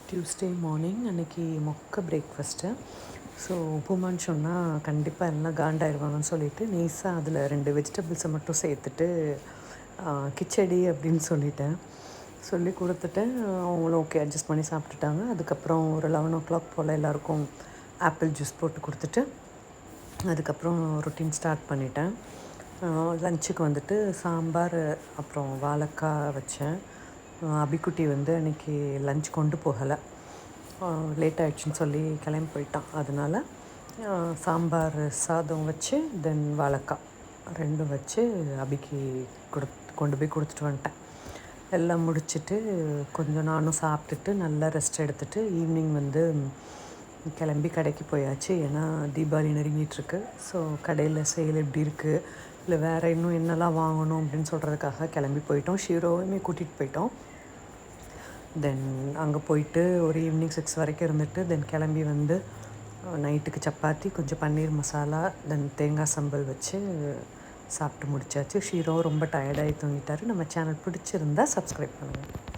Tuesday morning அன்றைக்கி மொக்க breakfast. So உப்புமான்னு சொன்னால் கண்டிப்பாக எல்லாம் காண்டாயிருவாங்கன்னு சொல்லிவிட்டு நெய்ஸாக அதில் 2 வெஜிடபிள்ஸை மட்டும் சேர்த்துட்டு கிச்சடி அப்படின்னு சொல்லி கொடுத்துட்டேன். அவங்களும் ஓகே அட்ஜஸ்ட் பண்ணி சாப்பிட்டுட்டாங்க. அதுக்கப்புறம் ஒரு 11 போல் எல்லாேருக்கும் ஆப்பிள் ஜூஸ் போட்டு கொடுத்துட்டு அதுக்கப்புறம் ரொட்டீன் ஸ்டார்ட் பண்ணிட்டேன். லஞ்சுக்கு வந்துட்டு சாம்பார் அப்புறம் வாழைக்காய் வச்சேன். அபிக்குட்டி வந்து அன்றைக்கி லஞ்ச் கொண்டு போகலை, லேட் ஆகிடுச்சின்னு சொல்லி கிளம்பி போயிட்டான். அதனால் சாம்பார் சாதம் வச்சு தென் வாழைக்காய் ரெண்டும் வச்சு அபிக்கு கொண்டு போய் கொடுத்துட்டு வந்துட்டேன். எல்லாம் முடிச்சுட்டு கொஞ்சம் நானும் சாப்பிட்டுட்டு நல்லா ரெஸ்ட் எடுத்துகிட்டு ஈவினிங் வந்து கிளம்பி கடைக்கு போயாச்சு. ஏன்னா தீபாவளி நெருங்கிட்டுருக்கு. ஸோ கடையில் சேல் எப்படி இருக்குது, இல்லை வேறு இன்னும் என்னெல்லாம் வாங்கணும் அப்படின்னு சொல்கிறதுக்காக கிளம்பி போயிட்டோம். ஷீரோவுமே கூட்டிகிட்டு போயிட்டோம். தென் அங்கே போயிட்டு ஒரு ஈவினிங் 6 வரைக்கும் இருந்துட்டு தென் கிளம்பி வந்து நைட்டுக்கு சப்பாத்தி, கொஞ்சம் பன்னீர் மசாலா, தென் தேங்காய் சம்பல் வச்சு சாப்பிட்டு முடிச்சாச்சு. ஷீரோ ரொம்ப டயர்டாகி தூங்கிட்டார். நம்ம சேனல் பிடிச்சிருந்தா சப்ஸ்கிரைப் பண்ணுங்கள்.